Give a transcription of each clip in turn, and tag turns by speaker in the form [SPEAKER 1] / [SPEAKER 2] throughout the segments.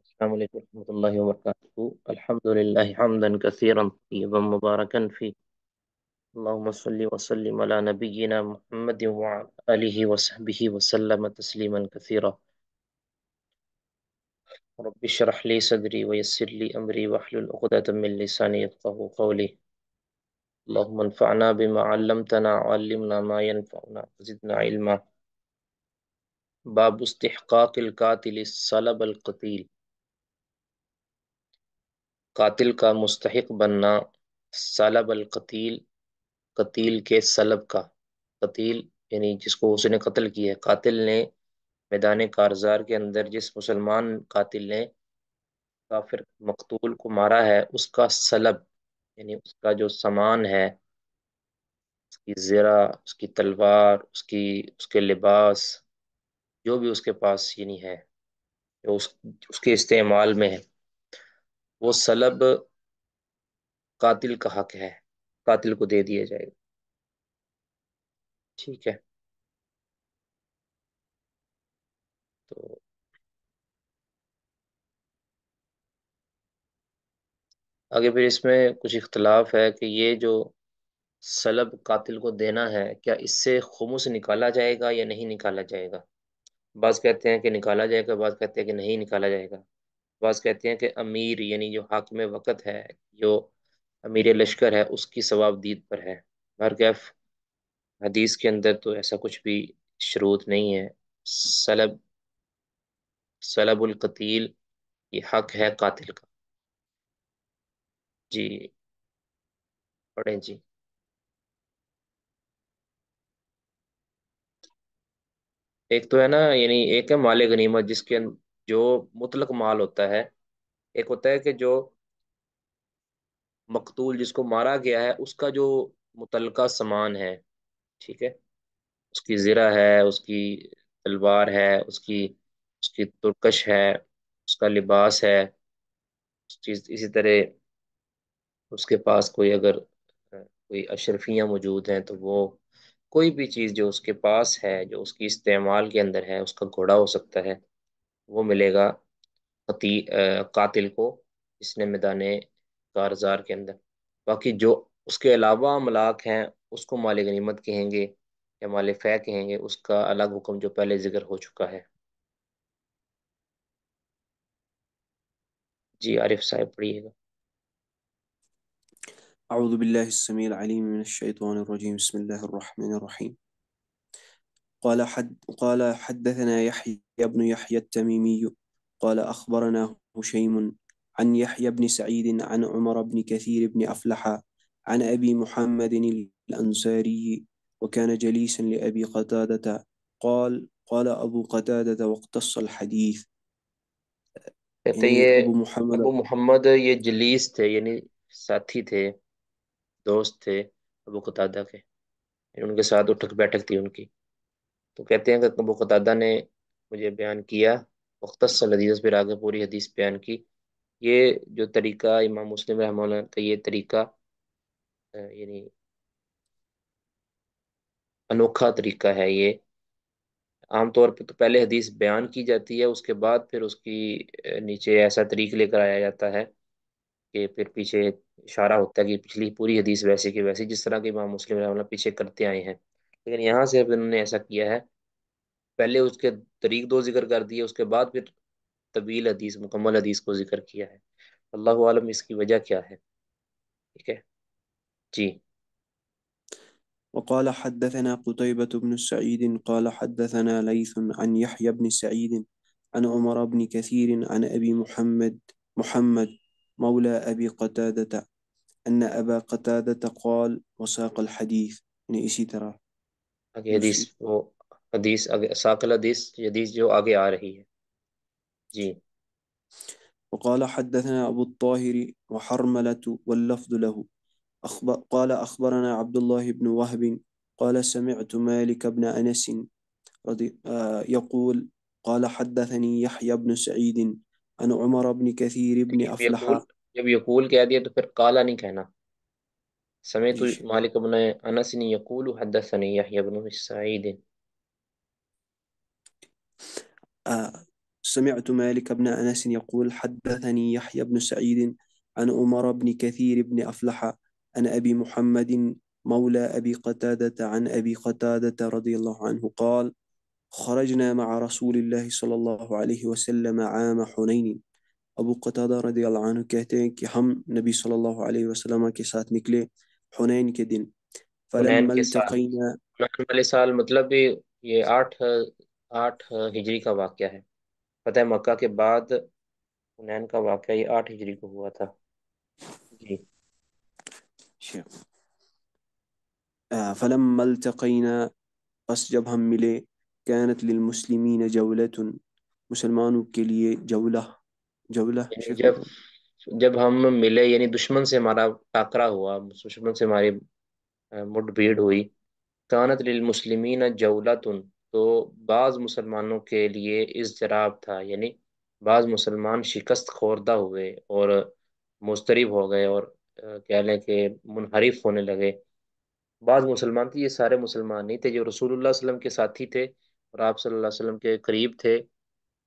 [SPEAKER 1] السلام عليكم ورحمة الله وبركاته. الحمد لله حمدا كثيرا طيبا مباركا فيه. اللهم صل وسلم على نبينا محمد وعلى آله وصحبه وسلم تسليما كثيرا. رب اشرح لي صدري ويسر لي أمري واحلل عقدة من لساني يفقهوا قولي. اللهم انفعنا بما علمتنا وعلمنا ما ينفعنا وزدنا علما. باب استحقاق القاتل الصلب القتيل. قاتل کا مستحق بننا، سلب القتیل، قتیل کے سلب کا، قتیل یعنی جس کو اس نے قتل کیا ہے، قاتل نے میدان کارزار کے اندر جس مسلمان قاتل نے کافر مقتول کو مارا ہے، اس کا سلب یعنی اس کا جو سامان ہے، اس کی زرہ، اس کی تلوار، اس کے لباس، جو بھی اس کے پاس یعنی ہے، جو اس کے استعمال میں ہے، وہ سلب قاتل کا حق ہے، قاتل کو دے دیا جائے گا. ٹھیک ہے. تو آگے پھر اس میں کچھ اختلاف ہے کہ یہ جو سلب قاتل کو دینا ہے، کیا اس سے خمس نکالا جائے گا یا نہیں نکالا جائے گا؟ بعض کہتے ہیں کہ نکالا جائے گا، بعض کہتے ہیں کہ نہیں نکالا جائے گا. بعض کہتے ہیں کہ امیر یعنی جو حاکم وقت ہے، جو امیر لشکر ہے، اس کی ثواب دید پر ہے. بہرکیف حدیث کے اندر تو ایسا کچھ بھی شروط نہیں ہے. سلب سلب القتیل یہ حق ہے قاتل کا. جی پڑھیں جی. ایک تو ہے نا، یعنی ایک ہے مال غنیمت جس کے جو مطلق مال ہوتا ہے. ایک ہوتا ہے کہ جو مقتول جس کو مارا گیا ہے اس کا جو متعلقہ سامان ہے. ٹھیک ہے. اس کی زرہ ہے، اس کی تلوار ہے، اس کی ترکش ہے، اس کا لباس ہے. اس چیز اسی طرح اس کے پاس کوئی اگر کوئی اشرفیاں موجود ہیں تو وہ کوئی بھی چیز جو اس کے پاس ہے، جو اس کی استعمال کے اندر ہے، اس کا گھوڑا ہو سکتا ہے، وہ ملے گا قاتل کو اس نے میدان کارزار کے اندر. باقی جو اس کے علاوہ املاک ہیں اس کو مال غنیمت کہیں گے یا مال فے کہیں گے، اس کا الگ حکم جو پہلے ذکر ہو چکا ہے. جی عارف صاحب پڑھیے گا.
[SPEAKER 2] أعوذ بالله السميع العليم من الشيطان الرجيم بسم الله الرحمن الرحيم قال حدثنا يحيى بن يحيى التميمي قال أخبرنا هشيم عن يحيى بن سعيد عن عمر بن كثير بن أفلح عن أبي محمد الأنصاري وكان جليسا لأبي قتادة قال أبو قتادة واقتص الحديث
[SPEAKER 1] کہتے ہیں
[SPEAKER 2] يعني
[SPEAKER 1] یہ
[SPEAKER 2] أبو محمد.
[SPEAKER 1] ابو محمد یہ جلیس تھے، یعنی ساتھی تھے، دوست تھے ابو قتادہ کے، یعنی ان کے ساتھ اٹھک بیٹھک تھی ان کی. تو کہتے ہیں کہ ابو قتادہ نے مجھے بیان کیا، مختصر حدیث پھر آگے پوری حدیث بیان کی. یہ جو طریقہ امام مسلم رحمہ اللہ کا، یہ طریقہ یعنی انوکھا طریقہ ہے. یہ عام طور پہ تو پہلے حدیث بیان کی جاتی ہے، اس کے بعد پھر اس کی نیچے ایسا طریق لے کر آیا جاتا ہے کہ پھر پیچھے اشارہ ہوتا ہے کہ پچھلی پوری حدیث ویسی کی ویسی، جس طرح کہ امام مسلم رحمہ اللہ پیچھے کرتے آئے ہیں. لیکن یہاں سے اب انہوں نے ایسا کیا ہے، پہلے اس کے طریق دو ذکر کر دیے، اس کے بعد پھر طویل حدیث، مکمل حدیث کو ذکر کیا ہے. اللہ عالم اس کی وجہ کیا ہے. ٹھیک ہے جی.
[SPEAKER 2] وقال حدثنا قتيبة بن سعيد قال حدثنا ليث عن يحيى بن سعيد عن عمر بن كثير عن أبي محمد مولى أبي قتادة أن أبا قتادة قال وساق الحديث يعني إسی طرح
[SPEAKER 1] آگے حدیث
[SPEAKER 2] دوسری.
[SPEAKER 1] وہ حدیث آگے ساقل حدیث جو آگے آ رہی ہے. جی.
[SPEAKER 2] وقال حدثنا أبو الطاهر وحرملة واللفظ له قال أخبرنا عبد الله بن وهب قال سمعت مالك بن أنس يقول قال حدثني يحيى بن سعيد عن عمر بن كثير بن
[SPEAKER 1] جب یقول
[SPEAKER 2] أفلح.
[SPEAKER 1] جب یقول کہہ دیا تو پھر قالا نہیں کہنا. سمعت
[SPEAKER 2] جی
[SPEAKER 1] مالک بن انس یقول حدثني يحيى بن سعيد.
[SPEAKER 2] سمعت مالك بن أنس يقول حدثني يحيى بن سعيد عن عمر بن كثير بن أفلح عن أبي محمد مولى أبي قتادة عن أبي قتادة رضي الله عنه قال خرجنا مع رسول الله صلی اللہ علیہ وسلم عام حنین. ابو قتادہ رضی اللہ عنہ کہتے ہیں کہ ہم نبی صلی اللہ علیہ وسلم کے ساتھ نکلے حنین کے دن.
[SPEAKER 1] حنین
[SPEAKER 2] فلما
[SPEAKER 1] کے سال،
[SPEAKER 2] التقینا.
[SPEAKER 1] حنین والے سال مطلب بھی یہ آٹھ ہجری کا واقعہ ہے۔ فتح مکہ کے بعد حنین کا واقعہ یہ 8 ہجری کو ہوا تھا۔ جی۔
[SPEAKER 2] فلما التقینا، پس جب ہم ملے، كانت للمسلمین جولۃ، مسلمانوں کے لیے جولہ. جولہ
[SPEAKER 1] یعنی
[SPEAKER 2] شیخ.
[SPEAKER 1] جب ہم ملے یعنی دشمن سے ہمارا ٹاکرا ہوا، دشمن سے ہماری مٹ بھیڑ ہوئی۔ کانت للمسلمین جولتن، تو بعض مسلمانوں کے لیے اضطراب تھا، یعنی بعض مسلمان شکست خوردہ ہوئے اور مضطرب ہو گئے، اور کہہ لیں کہ منحرف ہونے لگے۔ بعض مسلمان تھے، یہ سارے مسلمان نہیں تھے، جو رسول اللہ صلی اللہ علیہ وسلم کے ساتھی تھے اور آپ صلی اللہ علیہ وسلم کے قریب تھے۔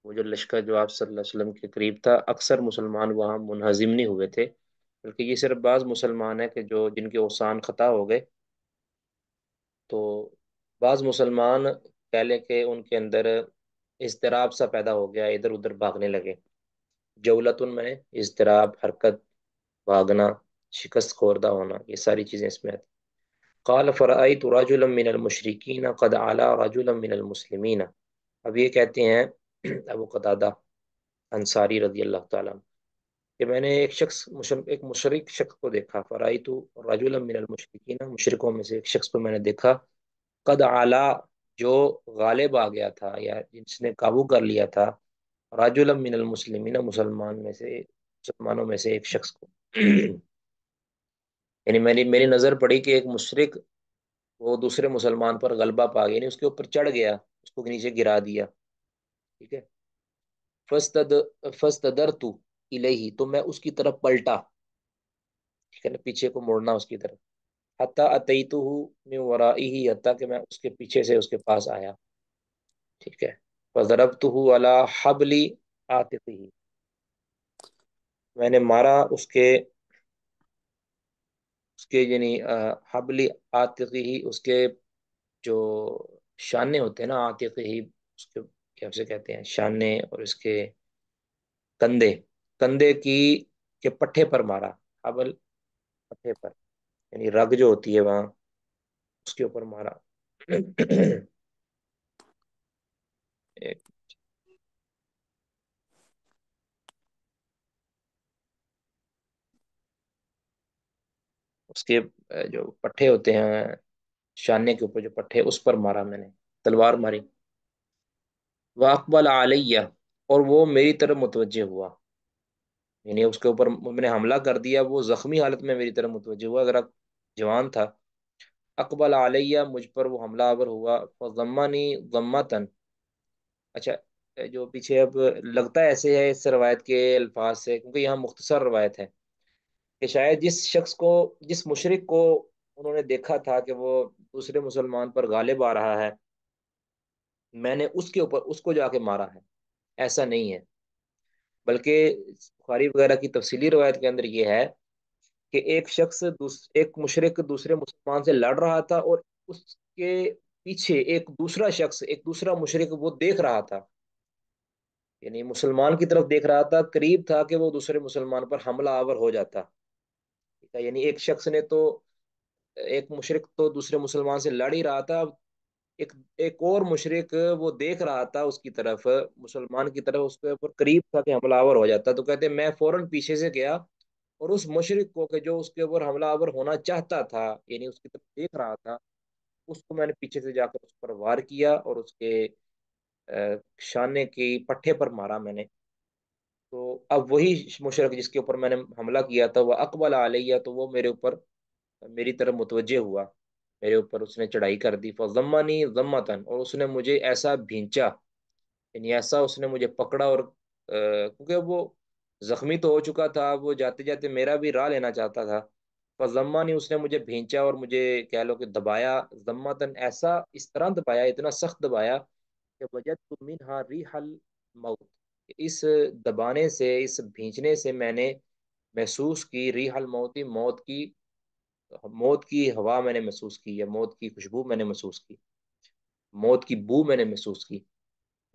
[SPEAKER 1] وہ جو لشکر جو آپ صلی اللہ علیہ وسلم کے قریب تھا، اکثر مسلمان وہاں منہزم نہیں ہوئے تھے، بلکہ یہ صرف بعض مسلمان ہیں کہ جو جن کے اوسان خطا ہو گئے۔ تو بعض مسلمان کہہ لیں کہ ان کے اندر اضطراب سا پیدا ہو گیا، ادھر ادھر بھاگنے لگے۔ جولتن میں اضطراب، حرکت، بھاگنا، شکست خوردہ ہونا، یہ ساری چیزیں اس میں آتی۔ قال فرأيت رجلا من المشركين قد علا رجلا من المسلمین، اب یہ کہتے ہیں ابو قتادہ انصاری رضی اللہ تعالیٰ عنہ کہ میں نے ایک مشرک شخص کو دیکھا، فرأيت رجلا من المشركین، مشرکوں میں سے ایک شخص کو میں نے دیکھا، قد علا، جو غالب آ گیا تھا یا جس نے قابو کر لیا تھا، رجلا من المسلمین، مسلمانوں میں سے ایک شخص کو یعنی میری نظر پڑی کہ ایک مشرک وہ دوسرے مسلمان پر غلبہ پا گیا، یعنی اس کے اوپر چڑھ گیا، اس کو نیچے گرا دیا، ٹھیک ہے۔ فستد فستدرت الیہ، تو میں اس کی طرف پلٹا، ٹھیک ہے نا، پیچھے کو مڑنا اس کی طرف، حتی اتیتہ من ورائہ، حتی کہ میں اس کے پیچھے سے اس کے پاس آیا، ٹھیک ہے۔ فضربتہ علی حبل عاتقہ، میں نے مارا اس کے یعنی حبل عاتقہ، اس کے جو شانے ہوتے ہیں نا، عاتقہ ہی اس کے کیا سے کہتے ہیں، شانے، اور اس کے کندھے، کندھے کے پٹھے پر مارا، حبل پٹھے پر، یعنی رگ جو ہوتی ہے وہاں، اس کے اوپر مارا ایک- اس کے جو پٹھے ہوتے ہیں، شانے کے اوپر جو پٹھے، اس پر مارا میں نے، تلوار ماری۔ واقبل علیہ، اور وہ میری طرف متوجہ ہوا، یعنی اس کے اوپر میں نے حملہ کر دیا، وہ زخمی حالت میں میری طرف متوجہ ہوا، ذرا جوان تھا۔ اقبل علیہ، مجھ پر وہ حملہ آور ہوا، فضمنی ضمتن، اچھا، جو پیچھے اب لگتا ہے ایسے ہے اس روایت کے الفاظ سے، کیونکہ یہاں مختصر روایت ہے کہ شاید جس مشرک کو انہوں نے دیکھا تھا کہ وہ دوسرے مسلمان پر غالب آ رہا ہے، میں نے اس کے اوپر اس کو جا کے مارا ہے، ایسا نہیں ہے، بلکہ بخاری وغیرہ کی تفصیلی روایت کے اندر یہ ہے کہ ایک مشرک دوسرے مسلمان سے لڑ رہا تھا، اور اس کے پیچھے ایک دوسرا شخص، ایک دوسرا مشرک وہ دیکھ رہا تھا، یعنی مسلمان کی طرف دیکھ رہا تھا، قریب تھا کہ وہ دوسرے مسلمان پر حملہ آور ہو جاتا، ٹھیک ہے، یعنی ایک مشرک تو دوسرے مسلمان سے لڑ ہی رہا تھا، ایک اور مشرک وہ دیکھ رہا تھا اس کی طرف، مسلمان کی طرف، اس کے اوپر قریب تھا کہ حملہ آور ہو جاتا، تو کہتے ہیں میں فوراً پیچھے سے گیا، اور اس مشرک کو کہ جو اس کے اوپر حملہ آور ہونا چاہتا تھا، یعنی اس کی طرف دیکھ رہا تھا، اس کو میں نے پیچھے سے جا کر اس پر وار کیا، اور اس کے شانے کی پٹھے پر مارا میں نے۔ تو اب وہی مشرک جس کے اوپر میں نے حملہ کیا تھا، وہ اقبل علیہ، تو وہ میری طرف متوجہ ہوا، میرے اوپر اس نے چڑھائی کر دی، فضمنی ضمتن، اور اس نے مجھے ایسا بھینچا، یعنی ایسا اس نے مجھے پکڑا، اور کیونکہ وہ زخمی تو ہو چکا تھا، وہ جاتے جاتے میرا بھی راہ لینا چاہتا تھا، فضمانی، اس نے مجھے بھینچا اور مجھے کہہ لو کہ دبایا، ضمتن، ایسا اس طرح دبایا، اتنا سخت دبایا کہ وجدت منها ریح الموت، اس دبانے سے، اس بھینچنے سے میں نے محسوس کی ریح الموتی، موت کی ہوا میں نے محسوس کی، یا موت کی خوشبو میں نے محسوس کی، موت کی بو میں نے محسوس کی.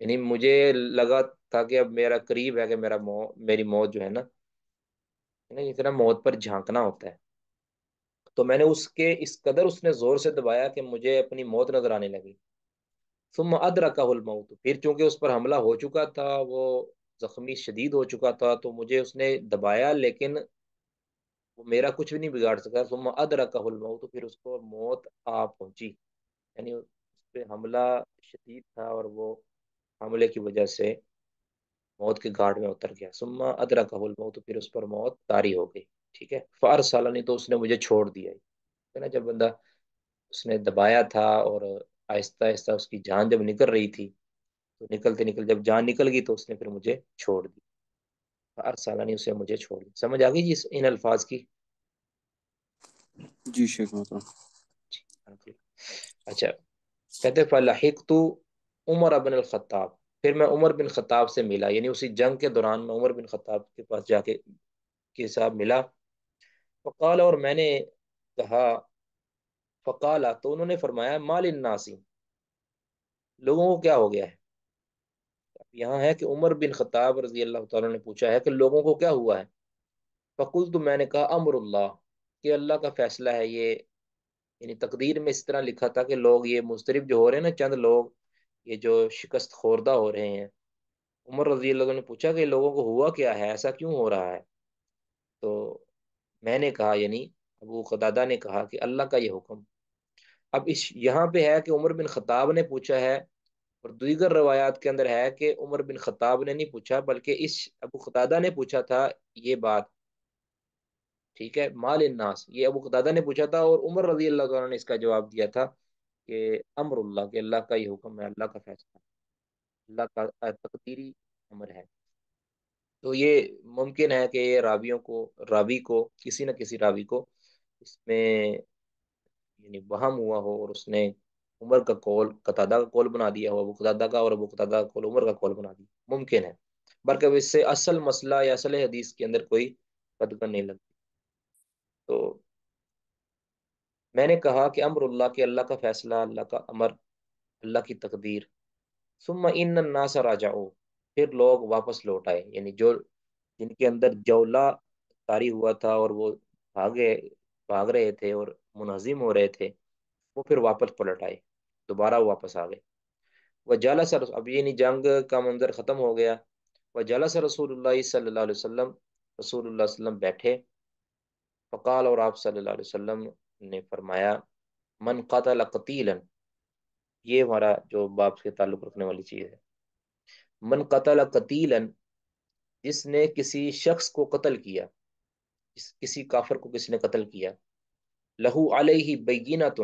[SPEAKER 1] یعنی مجھے لگا تھا کہ اب میرا قریب ہے کہ میری موت جو ہے نا اتنا موت پر جھانکنا ہوتا ہے. تو میں نے اس قدر اس نے زور سے دبایا کہ مجھے اپنی موت نظر آنے لگی. ثم ادرکہ الموت، پھر چونکہ اس پر حملہ ہو چکا تھا، وہ زخمی شدید ہو چکا تھا، تو مجھے اس نے دبایا لیکن وہ میرا کچھ بھی نہیں بگاڑ سکا. ثم ادرکہ الموت، پھر اس کو موت آ پہنچی. یعنی اس پہ حملہ شدید تھا اور وہ حملے کی وجہ سے موت کے گھاٹ میں اتر گیا. ثم ادرکہ الموت، پھر اس پر موت طاری ہو گئی. ٹھیک ہے. فارسلنی، تو اس نے مجھے چھوڑ دیا. ہے نا، جب بندہ اس نے دبایا تھا اور آہستہ آہستہ اس کی جان جب نکل رہی تھی، تو نکلتے نکل جب جان نکل گئی تو اس نے پھر مجھے چھوڑ دی. فارسلنی، اسے مجھے چھوڑ دی. سمجھ آ گئی جی ان الفاظ کی؟
[SPEAKER 2] جی شیخ محترم.
[SPEAKER 1] اچھا. کہتے فلاحقت عمر بن الخطاب، پھر میں عمر بن خطاب سے ملا، یعنی اسی جنگ کے دوران میں عمر بن خطاب کے پاس جا کے ساتھ ملا. فقال، اور میں نے کہا، فقالا، تو انہوں نے فرمایا، مال الناسی، لوگوں کو کیا ہو گیا ہے. یہاں ہے کہ عمر بن خطاب رضی اللہ تعالیٰ نے پوچھا ہے کہ لوگوں کو کیا ہوا ہے. فقلت، تو میں نے کہا، امر اللہ، کہ اللہ کا فیصلہ ہے یہ. یعنی تقدیر میں اس طرح لکھا تھا کہ لوگ یہ مضطرب جو ہو رہے ہیں نا، چند لوگ یہ جو شکست خوردہ ہو رہے ہیں. عمر رضی اللہ عنہ نے پوچھا کہ لوگوں کو ہوا کیا ہے، ایسا کیوں ہو رہا ہے. تو میں نے کہا، یعنی ابو قتادہ نے کہا کہ اللہ کا یہ حکم. اب یہاں پہ ہے کہ عمر بن خطاب نے پوچھا ہے، اور دیگر روایات کے اندر ہے کہ عمر بن خطاب نے نہیں پوچھا بلکہ اس ابو قتادہ نے پوچھا تھا یہ بات. ٹھیک ہے. مال الناس، یہ ابو قتادہ نے پوچھا تھا، اور عمر رضی اللہ تعالیٰ نے اس کا جواب دیا تھا کہ امر اللہ، کہ اللہ کا یہ حکم ہے، اللہ کا فیصلہ، اللہ کا تقدیری امر ہے. تو یہ ممکن ہے کہ یہ راوی کو کسی نہ کسی راوی کو اس میں یعنی وہم ہوا ہو، اور اس نے عمر کا قول قتادہ کا قول بنا دیا ہو ابو قتادہ کا، اور ابو قتادہ کا قول عمر کا قول بنا دیا. ممکن ہے، بلکہ اب اس سے اصل مسئلہ یا اصل حدیث کے اندر کوئی قدر نہیں لگتی. تو میں نے کہا کہ امر اللہ، کے اللہ کا فیصلہ، اللہ کا امر، اللہ کی تقدیر. ثم ان الناس راجعوا، پھر لوگ واپس لوٹ آئے، یعنی جن کے اندر جولا طاری ہوا تھا اور وہ بھاگے بھاگ رہے تھے اور منہزم ہو رہے تھے، وہ پھر واپس پلٹ آئے، دوبارہ واپس آ گئے. وہ جالس، اب یہ نہیں جنگ کا منظر ختم ہو گیا. وہ جالس رسول اللہ صلی اللہ علیہ وسلم، رسول اللہ صلی اللہ علیہ وسلم بیٹھے. فقال، اور آپ صلی اللہ علیہ وسلم نے فرمایا، من قتل قتیلا، یہ ہمارا جو باپ سے تعلق رکھنے والی چیز ہے. من قتل قتیلا، جس نے کسی شخص کو قتل کیا، کسی کافر کو کسی نے قتل کیا. لہو علیہ بینۃ،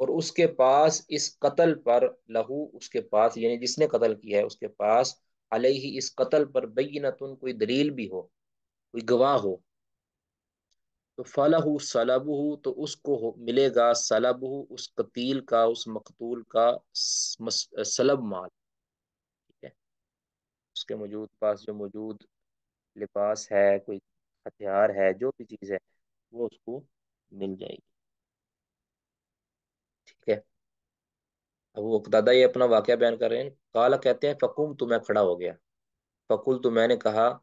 [SPEAKER 1] اور اس کے پاس اس قتل پر، لہو اس کے پاس یعنی جس نے قتل کیا ہے اس کے پاس، علیہ اس قتل پر، بینۃ کوئی دلیل بھی ہو، کوئی گواہ ہو. تو فلاح سلبہ، تو اس کو ملے گا سلبہ، اس قتیل کا، اس مقتول کا سلب مال. ٹھیک ہے. اس کے پاس جو موجود لباس ہے، کوئی ہتھیار ہے، جو بھی چیز ہے، وہ اس کو مل جائے گی. ٹھیک ہے. اب وہ دادا یہ اپنا واقعہ بیان کر رہے ہیں. کالا، کہتے ہیں، فقوم، تو میں کھڑا ہو گیا. فقول، تو میں نے کہا،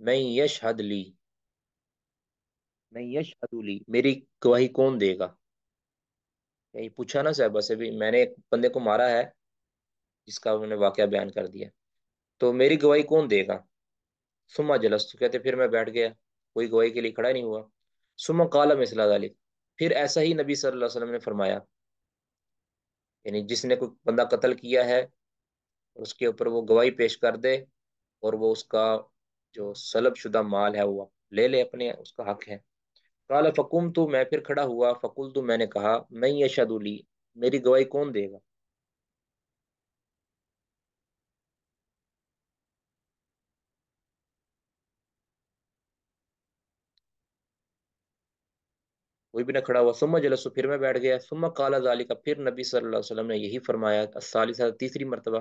[SPEAKER 1] میں یشہد لی، میں یشہد لی، میری گواہی کون دے گا. یہی پوچھا نا صاحبہ سے بھی، میں نے ایک بندے کو مارا ہے جس کا انہوں نے واقعہ بیان کر دیا، تو میری گواہی کون دے گا. سما جلس، تو کہتے پھر میں بیٹھ گیا، کوئی گواہی کے لیے کھڑا نہیں ہوا. سما قال مثل ذلك، پھر ایسا ہی نبی صلی اللہ علیہ وسلم نے فرمایا. یعنی جس نے کوئی بندہ قتل کیا ہے، اس کے اوپر وہ گواہی پیش کر دے، اور وہ اس کا جو سلب شدہ مال ہے وہ لے لے اپنے، اس کا حق ہے. قال فقمت، تو میں پھر کھڑا ہوا. فقلت، تو میں نے کہا، میں یشہد لی، میری گواہی کون دے گا. کوئی بھی نہ کھڑا ہوا. ثم جلس، پھر میں بیٹھ گیا. ثم قال ذلك، پھر نبی صلی اللہ علیہ وسلم نے یہی فرمایا. الثالثہ، تیسری مرتبہ.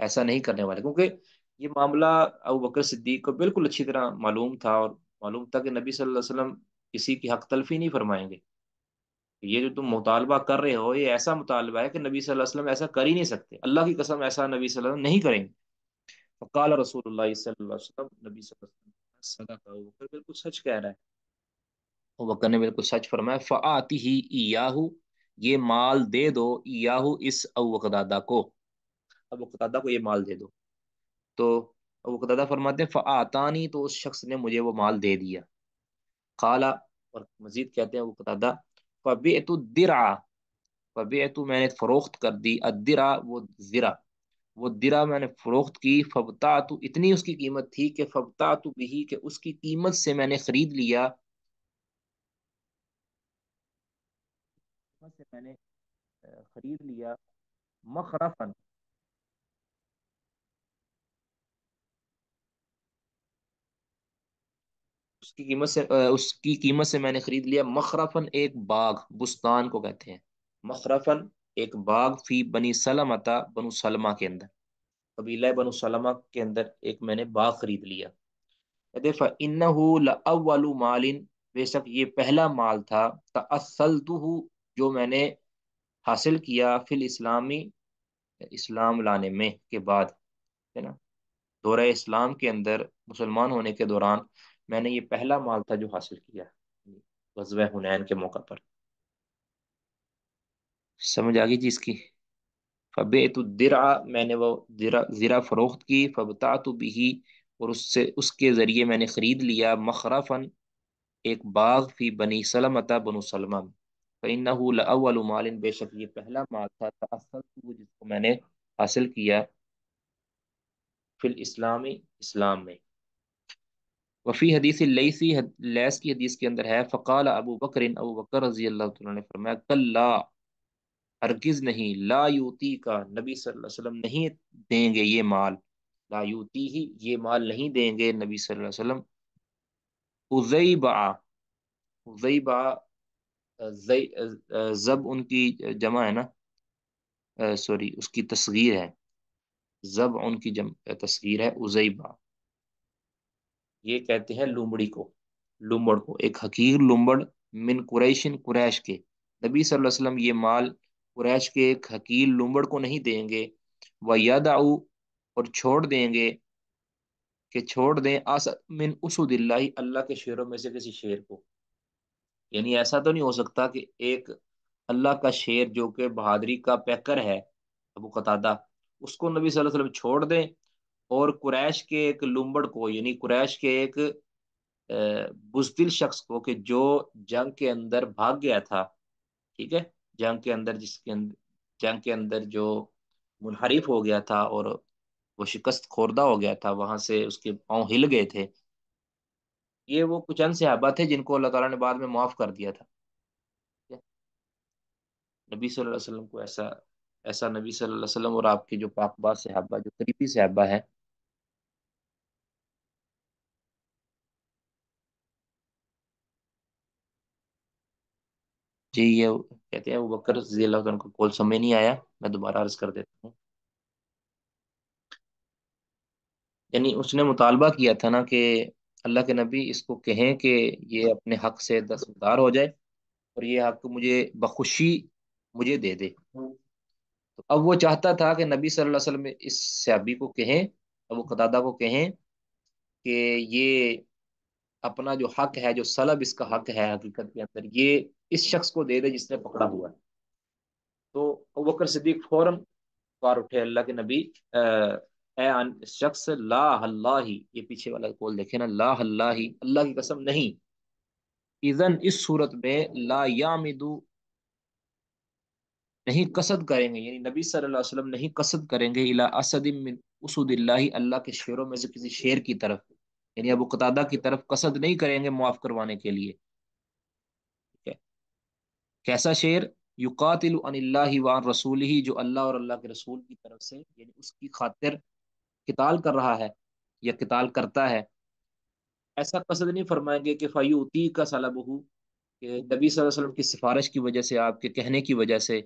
[SPEAKER 1] ایسا نہیں کرنے والے، کیونکہ یہ معاملہ ابو بکر صدیق کو بالکل اچھی طرح معلوم تھا، اور معلوم تھا کہ نبی صلی اللہ علیہ وسلم کسی کی حق تلفی نہیں فرمائیں گے. یہ جو تم مطالبہ کر رہے ہو یہ ایسا مطالبہ ہے کہ نبی صلی اللہ علیہ وسلم ایسا کر ہی نہیں سکتے، اللہ کی قسم ایسا نبی صلی اللہ علیہ وسلم نہیں کریں گے. فقال رسول اللہ صلی اللہ علیہ وسلم، نبی صلی اللہ علیہ وسلم صدق ابو بکر، بالکل سچ کہہ رہا ہے. ابو بکر نے بالکل سچ فرمایا. فآتی ہی ایاہو، یہ مال دے دو، ایاہو اس ابو قتادہ کو، ابو قتادہ کو یہ مال دے دو. تو ابو قتادہ فرماتے ہیں فآتانی، تو اس شخص نے مجھے وہ مال دے دیا. قال، اور مزید کہتے ہیں ابو قتادہ، فبعت الدرع، فبعت میں نے فروخت کر دی، الدرع وہ زرہ، وہ درہ میں نے فروخت کی. فبتعت، اتنی اس کی قیمت تھی کہ فبتعت بھی، کہ اس کی قیمت سے میں نے خرید لیا، قیمت سے میں نے خرید لیا مخرفن، اس کی قیمت سے میں نے خرید لیا مخرفن، ایک باغ، بستان کو کہتے ہیں مخرفن، ایک باغ، فی بنی سلمتا، بنو سلمہ کے اندر، قبیلہ بنو سلمہ کے اندر ایک میں نے باغ خرید لیا. کہتے فَإِنَّهُ لَأَوَّلُ مَالٍ، بے شک یہ پہلا مال تھا، تَأَصَّلْتُهُ، جو میں نے حاصل کیا، فی الاسلامی، اسلام لانے میں کے بعد، ہے نا، دورہ اسلام کے اندر، مسلمان ہونے کے دوران میں نے یہ پہلا مال تھا جو حاصل کیا غزوہ حنین کے موقع پر. سمجھ آ گئی چیز کی. فبعت الدرع، میں نے وہ زرہ فروخت کی، فبتعت به، اور اس سے اس کے ذریعے میں نے خرید لیا مخرفن، ایک باغ، فی بنی سلمتا، بنو سلمہ میں. فإنه لأول مال، بے شک یہ پہلا مال تھا، تأصلته، جس کو میں نے حاصل کیا، فی الاسلامی، اسلام میں. وفی حدیث اللیثی، لیث کی حدیث کے اندر ہے، فقال ابو بکر، ابو بکر رضی اللہ تعالیٰ نے فرمایا، کلا، ہرگز نہیں، لا یوتی کا، نبی صلی اللہ علیہ وسلم نہیں دیں گے یہ مال، لا یوتی ہی، یہ مال نہیں دیں گے نبی صلی اللہ علیہ وسلم، ازیبا، ازیبا، زب ان کی جمع ہے نا، سوری اس کی تصغیر ہے، زب ان کی تصغیر ہے ازیبا. یہ کہتے ہیں لومڑی کو، لومڑ کو، ایک حقیر لومڑ، من قریشن، قریش کے. نبی صلی اللہ علیہ وسلم یہ مال قریش کے ایک حقیر لومڑ کو نہیں دیں گے. وَيَدَعُ، اور چھوڑ دیں گے، کہ چھوڑ دیں، من اسود اللہ، اللہ کے شیروں میں سے کسی شیر کو. یعنی ایسا تو نہیں ہو سکتا کہ ایک اللہ کا شیر جو کہ بہادری کا پیکر ہے، ابو قتادہ، اس کو نبی صلی اللہ علیہ وسلم چھوڑ دیں، اور قریش کے ایک لومبڑ کو، یعنی قریش کے ایک بزدل شخص کو، کہ جو جنگ کے اندر بھاگ گیا تھا، ٹھیک ہے، جنگ کے اندر، جنگ کے اندر جو منحرف ہو گیا تھا اور وہ شکست خوردہ ہو گیا تھا، وہاں سے اس کے پاؤں ہل گئے تھے. یہ وہ کچھ ان صحابہ تھے جن کو اللہ تعالیٰ نے بعد میں معاف کر دیا تھا. نبی صلی اللہ علیہ وسلم کو ایسا نبی صلی اللہ علیہ وسلم اور آپ کی جو پاک باز صحابہ، جو قریبی صحابہ ہیں. جی یہ کہتے ہیں ابو بکر رضی اللہ عنہ کو کول سمجھ نہیں آیا، میں دوبارہ عرض کر دیتا ہوں. یعنی اس نے مطالبہ کیا تھا نا کہ اللہ کے نبی اس کو کہیں کہ یہ اپنے حق سے دستبردار ہو جائے، اور یہ حق مجھے بخوشی مجھے دے دے. تو اب وہ چاہتا تھا کہ نبی صلی اللہ علیہ وسلم اس صحابی کو کہیں، ابو قتادہ کو کہیں کہ یہ اپنا جو حق ہے، جو سلب اس کا حق ہے حقیقت کے اندر، یہ اس شخص کو دے دے جس نے پکڑا ہوا ہے. تو ابوبکر صدیق فوراً پکار اٹھے، اللہ کے نبی، شخص، لا اللہ، یہ پیچھے والا قول دیکھیں نا، لا اللہ، اللہ کی قسم نہیں، اذن اس صورت میں، لا یامدو، نہیں قصد کریں گے، یعنی نبی صلی اللہ علیہ وسلم نہیں قصد کریں گے، الی اسد من اسود اللہ، اللہ کے شیروں میں سے کسی شیر کی طرف، یعنی ابو قتادہ کی طرف قصد نہیں کریں گے معاف کروانے کے لیے. ٹھیک ہے؟ کیسا شیر؟ یقاتل عن اللہ وعن رسولہ، جو اللہ اور اللہ کے رسول کی طرف سے، یعنی اس کی خاطر قتال کر رہا ہے یا قتال کرتا ہے. ایسا قصد نہیں فرمائیں گے کہ فیوتی کا سلبہ، کہ نبی صلی اللہ علیہ وسلم کی سفارش کی وجہ سے، آپ کے کہنے کی وجہ سے،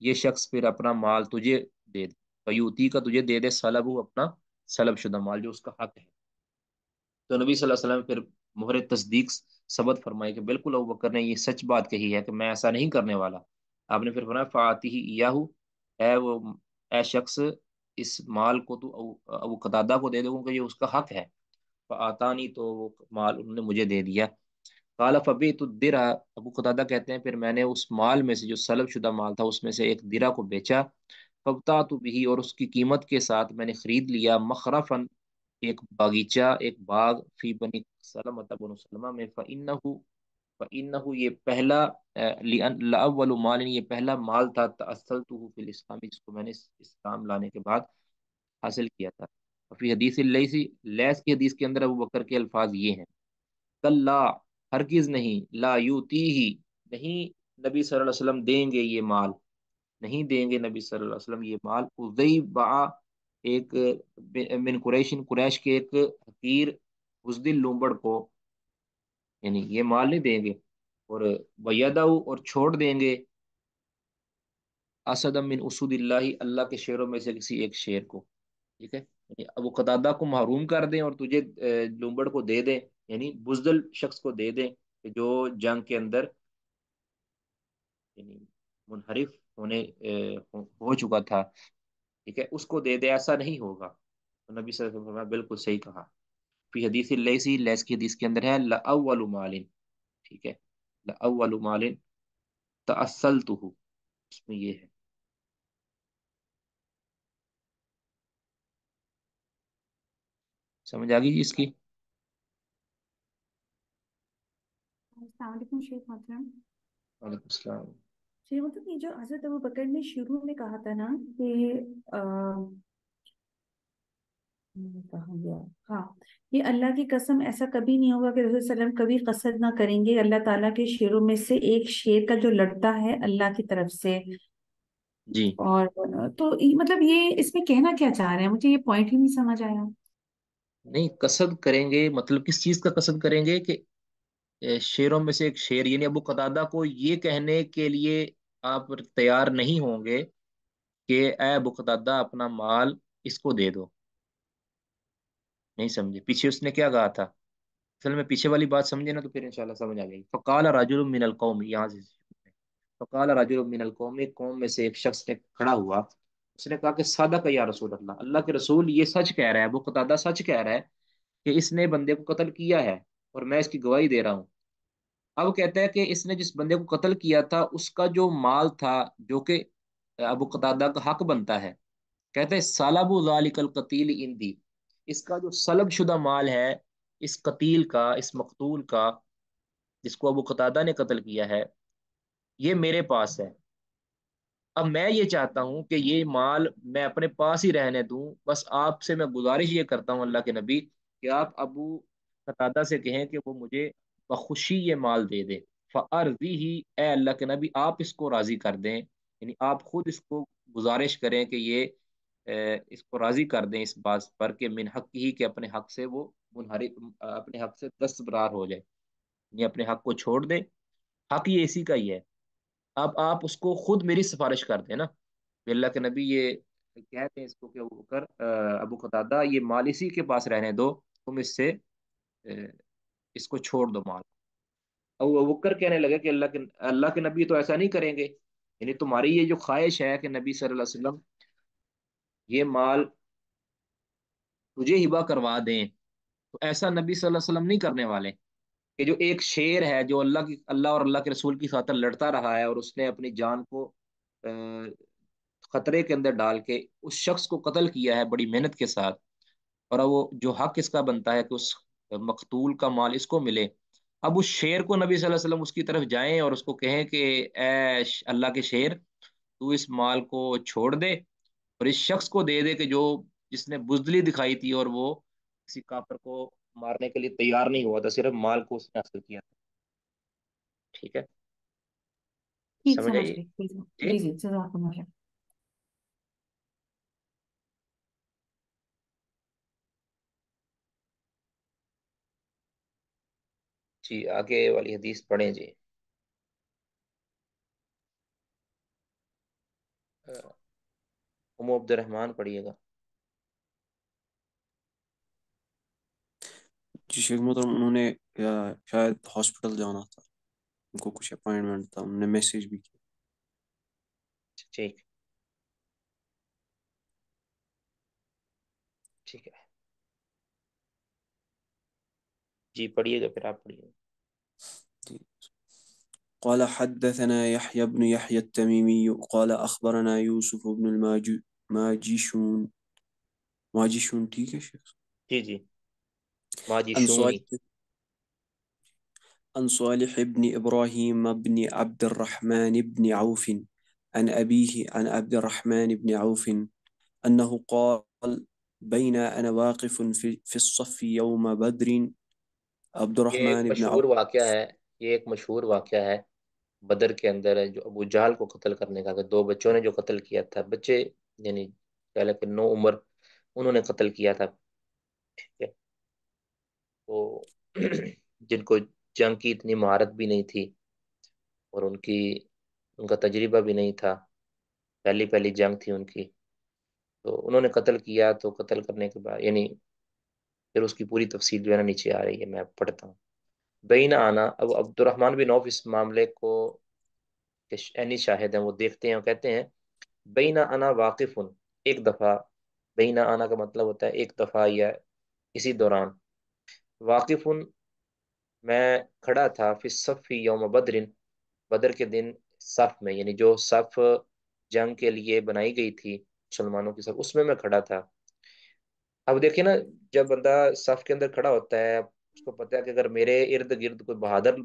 [SPEAKER 1] یہ شخص پھر اپنا مال تجھے دے دے. فیوتی کا تجھے دے دے سلب اپنا سلب شدہ مال جو اس کا حق ہے۔ تو نبی صلی اللہ علیہ وسلم پھر مہر تصدیق ثبت فرمائی کہ بالکل ابو بکر نے یہ سچ بات کہی ہے کہ میں ایسا نہیں کرنے والا۔ آپ نے پھر فرمایا فاتی ہی یاہو، اے وہ اے شخص اس مال کو تو ابو قتادہ کو دے دے کیونکہ یہ اس کا حق ہے۔ فآتانی، تو وہ مال انہوں نے مجھے دے دیا۔ قال فبیت الدرع، ابو قتادہ کہتے ہیں پھر میں نے اس مال میں سے جو سلب شدہ مال تھا اس میں سے ایک درع کو بیچا، فبتعت بھی، اور اس کی قیمت کے ساتھ میں نے خرید لیا، مخرفن ایک باغیچہ، ایک باغ، فی بنی سلمہ بن سلمہ میں، فإنہ یہ پہلا لأول مال، یہ پہلا مال تھا تأصلته فی الاسلام، جس کو میں نے اسلام لانے کے بعد حاصل کیا تھا۔ فی حدیث اللیثی، لیث کی حدیث کے اندر ابو بکر کے الفاظ یہ ہیں، کلا ہرگز نہیں، لا یوتی ہی نہیں، نبی صلی اللہ علیہ وسلم دیں گے یہ مال، نہیں دیں گے نبی صلی اللہ علیہ وسلم یہ مال، اذیبع ایک من قریشن، قریش کے ایک حقیر بزدل لومبڑ کو، یعنی یہ مال نہیں دیں گے، اور ویدعو، اور چھوڑ دیں گے، اسد من اسود اللہ، اللہ کے شیروں میں سے کسی ایک شیر کو، ٹھیک ہے، یعنی ابو قتادہ کو محروم کر دیں اور تجھے لومبڑ کو دے دیں، یعنی بزدل شخص کو دے دیں کہ جو جنگ کے اندر یعنی منحرف ہونے ہو چکا تھا، ٹھیک ہے، اس کو دے دے، ایسا نہیں ہوگا۔ تو نبی صلی اللہ علیہ وسلم نے بالکل صحیح کہا۔ فی حدیث اللیثی، لیث کی حدیث کے اندر ہے لأول مال، ٹھیک ہے، لأول مال تأصلتہ، اس میں یہ ہے۔ سمجھ آ گئی جی اس کی؟
[SPEAKER 3] السلام علیکم شیخ محترم۔
[SPEAKER 1] وعلیکم السلام۔
[SPEAKER 3] شیخ محترم، یہ جو حضرت ابو بکر نے شروع میں کہا تھا نا کہ کہاں گیا، ہاں، یہ اللہ کی قسم ایسا کبھی نہیں ہوگا کہ رسول صلی اللہ علیہ وسلم کبھی قصد نہ کریں گے، اللہ تعالیٰ کے شیروں میں سے ایک شیر کا جو لڑتا ہے اللہ کی طرف سے،
[SPEAKER 1] جی
[SPEAKER 3] اور تو مطلب یہ اس میں کہنا کیا چاہ رہے ہیں؟ مجھے یہ پوائنٹ ہی نہیں سمجھ آیا۔
[SPEAKER 1] نہیں، قصد کریں گے مطلب کس چیز کا قصد کریں گے کہ شیروں میں سے ایک شیر، یعنی ابو قتادہ کو یہ کہنے کے لیے آپ تیار نہیں ہوں گے کہ اے ابو قتادہ اپنا مال اس کو دے دو؟ نہیں سمجھے پیچھے اس نے کیا کہا تھا؟ اصل میں پیچھے والی بات سمجھے نا تو پھر انشاءاللہ سمجھ آ جائے گی۔ فقال رجل من القوم، یہاں سے فقال رجل من القوم، قوم میں سے ایک شخص نے کھڑا ہوا، اس نے کہا کہ صادق یا رسول اللہ، اللہ کے رسول یہ سچ کہہ رہا ہے، ابو قتادہ سچ کہہ رہا ہے کہ اس نے بندے کو قتل کیا ہے، اور میں اس کی گواہی دے رہا ہوں۔ اب کہتا ہے کہ اس نے جس بندے کو قتل کیا تھا اس کا جو مال تھا جو کہ ابو قتادہ کا حق بنتا ہے، کہتے ہیں سالبو ذالک القتیل اندی، اس کا جو سلب شدہ مال ہے اس قتیل کا، اس مقتول کا، جس کو ابو قتادہ نے قتل کیا ہے، یہ میرے پاس ہے۔ اب میں یہ چاہتا ہوں کہ یہ مال میں اپنے پاس ہی رہنے دوں، بس آپ سے میں گزارش یہ کرتا ہوں اللہ کے نبی کہ آپ ابو قتادہ سے کہیں کہ وہ مجھے بخوشی یہ مال دے دے، فارضی ہی، اے اللہ کے نبی آپ اس کو راضی کر دیں، یعنی آپ خود اس کو گزارش کریں کہ یہ اس کو راضی کر دیں اس بات پر کہ من حق ہی، کہ اپنے حق سے وہ منحرف، اپنے حق سے دستبرار ہو جائے، یعنی اپنے حق کو چھوڑ دے، حق یہ اسی کا ہی ہے۔ اب آپ اس کو خود میری سفارش کر دیں نا کہ اللہ کے نبی یہ کہتے ہیں اس کو کہ ابو بکر ابو قتادہ یہ مال اسی کے پاس رہنے دو، تم اس سے اس کو چھوڑ دو مال۔ ابو بکر کہنے لگے کہ اللہ کے نبی تو ایسا نہیں کریں گے، یعنی تمہاری یہ جو خواہش ہے کہ نبی صلی اللہ علیہ وسلم یہ مال تجھے ہبا کروا دیں، تو ایسا نبی صلی اللہ علیہ وسلم نہیں کرنے والے، کہ جو ایک شیر ہے جو اللہ اور اللہ کے رسول کی خاطر لڑتا رہا ہے اور اس نے اپنی جان کو خطرے کے اندر ڈال کے اس شخص کو قتل کیا ہے بڑی محنت کے ساتھ، اور اب وہ جو حق اس کا بنتا ہے کہ اس مقتول کا مال اس کو ملے، اب اس شیر کو نبی صلی اللہ علیہ وسلم اس کی طرف جائیں اور اس کو کہیں کہ اے اللہ کے شیر تو اس مال کو چھوڑ دے اور اس شخص کو دے دے کہ جو جس نے بزدلی دکھائی تھی اور وہ کسی کافر کو مارنے کے لیے تیار نہیں ہوا تھا، صرف مال کو اس نے حاصل کیا تھا، ٹھیک ہے؟
[SPEAKER 3] ٹھیک،
[SPEAKER 1] سمجھ
[SPEAKER 3] سمجھ
[SPEAKER 1] آئیے؟
[SPEAKER 3] گئی، ٹھیک ہے،
[SPEAKER 1] جی
[SPEAKER 3] جی جی، جزاک اللہ خیر۔
[SPEAKER 1] جی آگے والی حدیث پڑھیں جی۔ ام عبد الرحمن پڑھیے گا.
[SPEAKER 2] جی شیخ محترم، انہوں نے شاید ہاسپٹل جانا تھا، ان کو کچھ اپائنٹمنٹ تھا، انہوں نے میسیج بھی کیا.
[SPEAKER 1] ٹھیک ٹھیک ہے جی، پڑھیے گا پھر آپ پڑھیے گا.
[SPEAKER 2] جی. قال حدثنا يحيى بن يحيى التميمي قال أخبرنا يوسف بن ماجشون. ماجشون ٹھیک ہے شیخ.
[SPEAKER 1] جی جی، ماجی
[SPEAKER 2] عن
[SPEAKER 1] شونی.
[SPEAKER 2] صالح عن صالح بن إبراهيم بن عبد الرحمن بن عوف عن أبيه عن عبد الرحمن بن عوف أنه قال بين أنا واقف في الصف يوم بدر. عبد
[SPEAKER 1] یہ ایک
[SPEAKER 2] الرحمن بن
[SPEAKER 1] مشہور
[SPEAKER 2] عوف.
[SPEAKER 1] واقعہ ہے، یہ ایک مشہور واقعہ ہے بدر کے اندر ہے، جو ابو جہل کو قتل کرنے کا، کہ دو بچوں نے جو قتل کیا تھا، بچے یعنی کہہ کہ نو عمر، انہوں نے قتل کیا تھا. ٹھیک ہے. تو جن کو جنگ کی اتنی مہارت بھی نہیں تھی، اور ان کا تجربہ بھی نہیں تھا، پہلی پہلی جنگ تھی ان کی، تو انہوں نے قتل کیا. تو قتل کرنے کے بعد یعنی پھر اس کی پوری تفصیل جو ہے نا نیچے آ رہی ہے، میں پڑھتا ہوں. بین آنا، اب عبد الرحمن بن عوف اس معاملے کو عینی شاہد ہیں، وہ دیکھتے ہیں اور کہتے ہیں بین انا واقف، ایک دفعہ. بین آنا کا مطلب ہوتا ہے ایک دفعہ یا اسی دوران. واقف، میں کھڑا تھا فی الصف یوم بدر، بدر کے دن صف میں، یعنی جو صف جنگ کے لیے بنائی گئی تھی مسلمانوں کی صف، اس میں کھڑا تھا. اب دیکھیں نا، جب بندہ صف کے اندر کھڑا ہوتا ہے، اس کو پتہ ہے کہ اگر میرے ارد گرد کوئی بہادر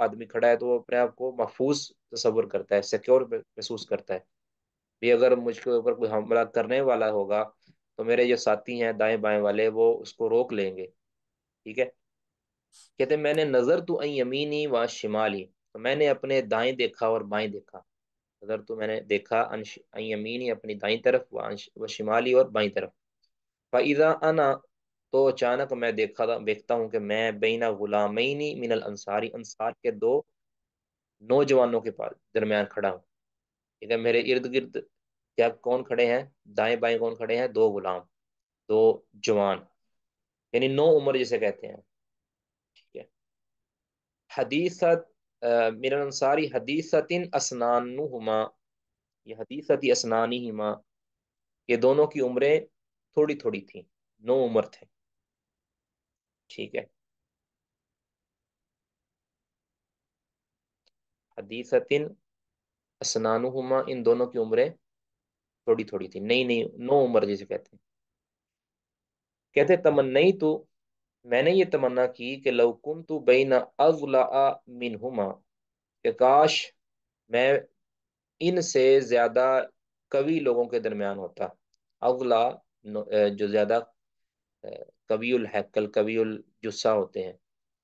[SPEAKER 1] آدمی کھڑا ہے تو وہ اپنے آپ کو محفوظ تصور کرتا ہے، سیکیور محسوس کرتا ہے. بھی اگر مجھ کے اوپر کوئی حملہ کرنے والا ہوگا تو میرے جو ساتھی ہیں دائیں بائیں والے، وہ اس کو روک لیں گے. ٹھیک ہے. کہتے ہیں میں نے نظر تو این یمینی و شمالی، تو میں نے اپنے دائیں دیکھا اور بائیں دیکھا. نظر تو میں نے دیکھا این یمینی اپنی دائیں طرف، و شمالی اور بائیں طرف. فَإِذَا أَنَا، تو اچانک میں دیکھتا ہوں کہ میں بین غلامین من الانصاری، انصار کے دو نوجوانوں کے پاس درمیان کھڑا ہوں. ٹھیک ہے. میرے ارد گرد کیا کون کھڑے ہیں؟ دائیں بائیں کون کھڑے ہیں؟ دو غلام، دو جوان، یعنی نو عمر جسے کہتے ہیں. ٹھیک ہے. حدیثت من الانصاری حدیثت اسنانہما، یہ حدیثت اسنانہما، یہ دونوں کی عمریں تھوڑی تھوڑی تھیں، نو عمر تھے. ٹھیک ہے. حدیثت اسنانہما، ان دونوں کی عمریں تھوڑی تھوڑی تھی، نئی نئی، نو عمر جسے کہتے ہیں. کہتے تمنئی تو، میں نے یہ تمنا کی کہ لو کنت بین اضلع منہما، کہ کاش میں ان سے زیادہ قوی لوگوں کے درمیان ہوتا. اضلع جو زیادہ قوی الحیکل، قوی الجثہ ہوتے ہیں.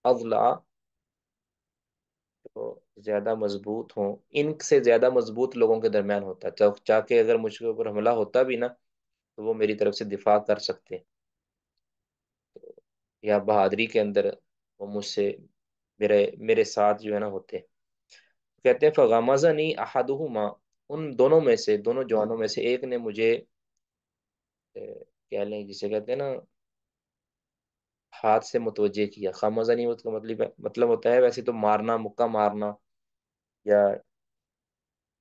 [SPEAKER 1] اضلع جو زیادہ مضبوط ہوں، ان سے زیادہ مضبوط لوگوں کے درمیان ہوتا ہے، چاہ کے اگر مجھ کے اوپر حملہ ہوتا بھی نا تو وہ میری طرف سے دفاع کر سکتے ہیں. یا بہادری کے اندر وہ مجھ سے میرے ساتھ جو ہے نا ہوتے. کہتے ہیں فغمزنی احدہما، ان دونوں میں سے، دونوں جوانوں میں سے ایک نے مجھے کہہ لیں جسے کہتے ہیں نا ہاتھ سے متوجہ کیا. خامزنی اس کا مطلب ہوتا ہے ویسے تو مارنا، مکہ مارنا، یا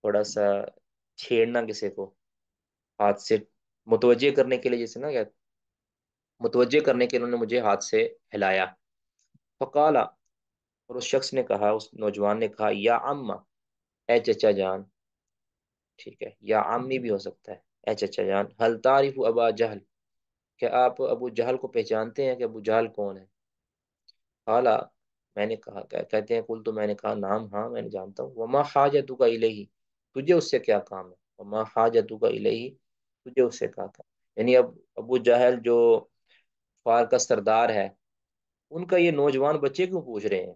[SPEAKER 1] تھوڑا سا چھیڑنا کسی کو ہاتھ سے، متوجہ کرنے کے لیے، جیسے نا متوجہ کرنے کے لیے انہوں نے مجھے ہاتھ سے ہلایا. فقالا، اور اس شخص نے کہا، اس نوجوان نے کہا یا عمہ، اے چچا جان. ٹھیک ہے. یا عمی بھی ہو سکتا ہے، اے چچا جان. حل تعریف ابا جہل، کہ آپ ابو جہل کو پہچانتے ہیں؟ کہ ابو جہل کون ہے؟ قالا، میں نے کہا، کہتے ہیں قل، تو میں نے کہا نام، ہاں میں نے جانتا ہوں. وما حاجتک الیہ، تجھے اس سے کیا کام ہے؟ وما حاجتک الیہ، تجھے اس سے کیا کام؟ یعنی اب ابو جہل جو فار کا سردار ہے، ان کا یہ نوجوان بچے کیوں پوچھ رہے ہیں؟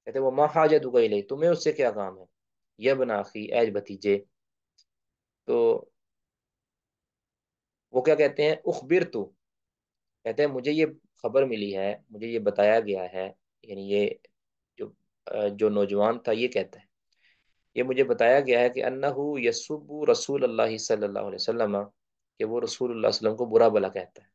[SPEAKER 1] کہتے وہ ما حاجتک الیہ، تمہیں اس سے کیا کام ہے؟ یا ابن اخی، اے بھتیجے. تو وہ کیا کہتے ہیں؟ اخبر تو، کہتے ہیں مجھے یہ خبر ملی ہے، مجھے یہ بتایا گیا ہے، یعنی یہ جو جو نوجوان تھا یہ کہتا ہے، یہ مجھے بتایا گیا ہے کہ انہو یسب رسول اللہ صلی اللہ علیہ وسلم، کہ وہ رسول اللہ صلی اللہ علیہ وسلم کو برا بلا کہتا ہے،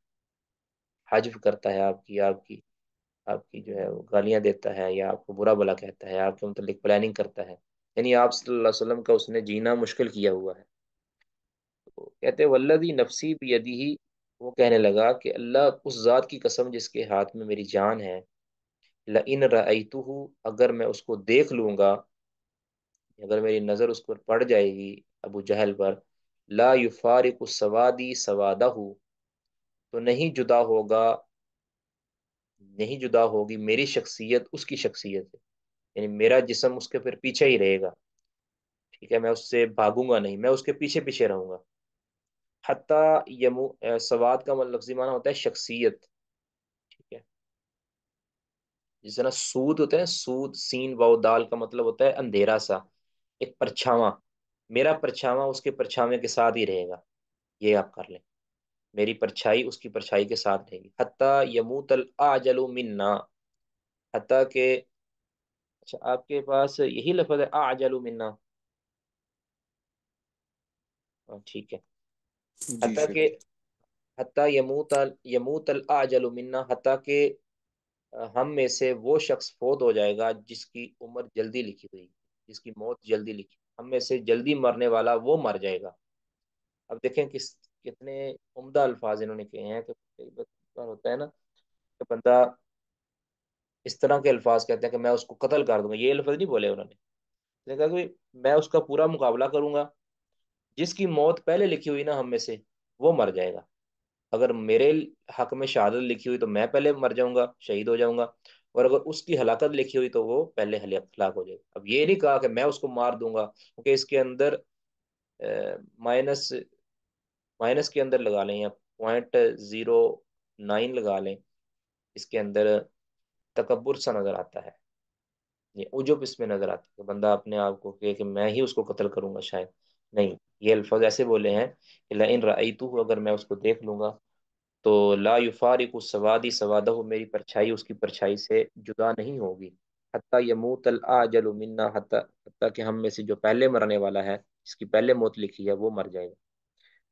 [SPEAKER 1] حجب کرتا ہے آپ کی جو ہے وہ گالیاں دیتا ہے، یا آپ کو برا بلا کہتا ہے، آپ کے متعلق پلاننگ کرتا ہے، یعنی آپ صلی اللہ علیہ وسلم کا اس نے جینا مشکل کیا ہوا ہے۔ تو کہتے ہیں والذی نفسی بیدہ، وہ کہنے لگا کہ اللہ اس ذات کی قسم جس کے ہاتھ میں میری جان ہے، لئن رأیتہ، اگر میں اس کو دیکھ لوں گا، اگر میری نظر اس پر پڑ جائے گی ابو جہل پر، لا یفارق سوادی سوادہ، تو نہیں جدا ہوگی میری شخصیت اس کی شخصیت سے، یعنی میرا جسم اس کے پھر پیچھے ہی رہے گا، ٹھیک ہے، میں اس سے بھاگوں گا نہیں، میں اس کے پیچھے پیچھے رہوں گا۔ حتیٰ سواد کا لفظی معنی ہوتا ہے شخصیت، ٹھیک ہے، جس طرح سود ہوتا ہے نا، سود سین واو دال کا مطلب ہوتا ہے اندھیرا سا، ایک پرچھاواں، میرا پرچھاواں اس کے پرچھاوے کے ساتھ ہی رہے گا، یہ آپ کر لیں، میری پرچھائی اس کی پرچھائی کے ساتھ رہے گی۔ حتیٰ یموت الاجل منا، حتیٰ کہ، اچھا آپ کے پاس یہی لفظ ہے اعجل منا؟ ٹھیک ہے،
[SPEAKER 2] جی
[SPEAKER 1] حتیٰ کہ،
[SPEAKER 2] شکریہ۔
[SPEAKER 1] حتیٰ یموت الاجل منا، حتیٰ کہ ہم میں سے وہ شخص فوت ہو جائے گا جس کی عمر جلدی لکھی ہوئی، جس کی موت جلدی لکھی، ہم میں سے جلدی مرنے والا وہ مر جائے گا۔ اب دیکھیں کتنے عمدہ الفاظ انہوں نے کہے ہیں، کہ کئی بار ہوتا ہے نا کہ بندہ اس طرح کے الفاظ کہتے ہیں کہ میں اس کو قتل کر دوں گا، یہ الفاظ نہیں بولے انہوں نے کہا کہ میں اس کا پورا مقابلہ کروں گا، جس کی موت پہلے لکھی ہوئی نا ہم میں سے وہ مر جائے گا، اگر میرے حق میں شہادت لکھی ہوئی تو میں پہلے مر جاؤں گا، شہید ہو جاؤں گا، اور اگر اس کی ہلاکت لکھی ہوئی تو وہ پہلے ہلاک ہو جائے گا۔ اب یہ نہیں کہا کہ میں اس کو مار دوں گا، کیونکہ اس کے اندر مائنس مائنس کے اندر لگا لیں یا 0.09 لگا لیں، اس کے اندر تکبر سا نظر آتا ہے، یہ عجب اس میں نظر آتا ہے کہ بندہ اپنے آپ کو کہ میں ہی اس کو قتل کروں گا شاید، نہیں، یہ الفاظ ایسے بولے ہیں کہ لئن رأیتہ، اگر میں اس کو دیکھ لوں گا تو لا یفارق سوادی سوادہ، میری پرچھائی اس کی پرچھائی سے جدا نہیں ہوگی، حتیٰ یموت الاجل منا، حتیٰ کہ ہم میں سے جو پہلے مرنے والا ہے، جس کی پہلے موت لکھی ہے وہ مر جائے گا۔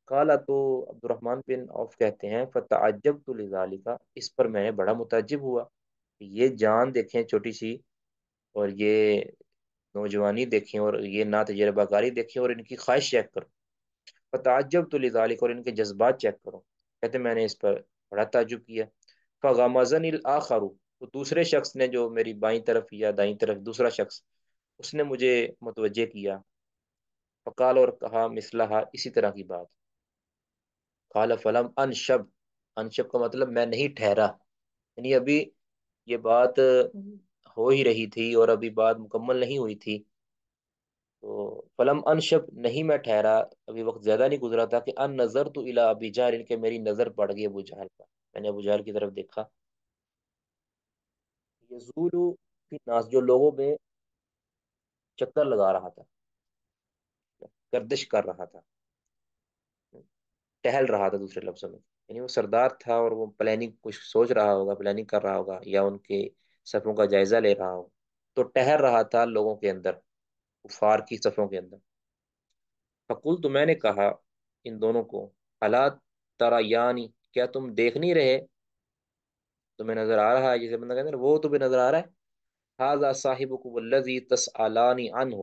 [SPEAKER 1] قالا، تو عبد الرحمن بن عوف کہتے ہیں فتعجبت لذالک، اس پر میں بڑا متعجب ہوا، یہ جان دیکھیں چھوٹی سی، اور یہ نوجوانی دیکھیں، اور یہ ناتجربہ کاری دیکھیں، اور ان کی خواہش چیک کرو، فتعجبت لذالک، اور ان کے جذبات چیک کرو، کہتے میں نے اس پر بڑا تعجب کیا۔ فغمزنی الاخر، تو دوسرے شخص نے جو میری بائیں طرف یا دائیں طرف دوسرا شخص، اس نے مجھے متوجہ کیا، فقال، اور کہا مثلہا، اسی طرح کی بات، قال فلم انشب، انشب کا مطلب میں نہیں ٹھہرا، یعنی ابھی یہ بات ہو ہی رہی تھی اور ابھی بات مکمل نہیں ہوئی تھی، تو فلم انشب، نہیں میں ٹھہرا، ابھی وقت زیادہ نہیں گزرا تھا، کہ ان نظر تو الی ابی جہل، کہ میری نظر پڑ گئی ابو جہل پر، میں نے ابو جہل کی طرف دیکھا، یزول فی الناس، جو لوگوں میں چکر لگا رہا تھا، گردش کر رہا تھا، ٹہل رہا تھا دوسرے لفظوں میں، یعنی وہ سردار تھا اور وہ پلاننگ کچھ سوچ رہا ہوگا، پلاننگ کر رہا ہوگا، یا ان کے صفوں کا جائزہ لے رہا ہوگا، تو ٹہل رہا تھا لوگوں کے اندر، کفار کی صفوں کے اندر۔ فقول، تو میں نے کہا ان دونوں کو، الا ترى یعنی، کیا تم دیکھ نہیں رہے، تمہیں نظر آ رہا ہے، جسے بندہ کہتا ہے نا، وہ تمہیں نظر آ رہا ہے، ھذا صاحبکم الذی تسألان عنہ،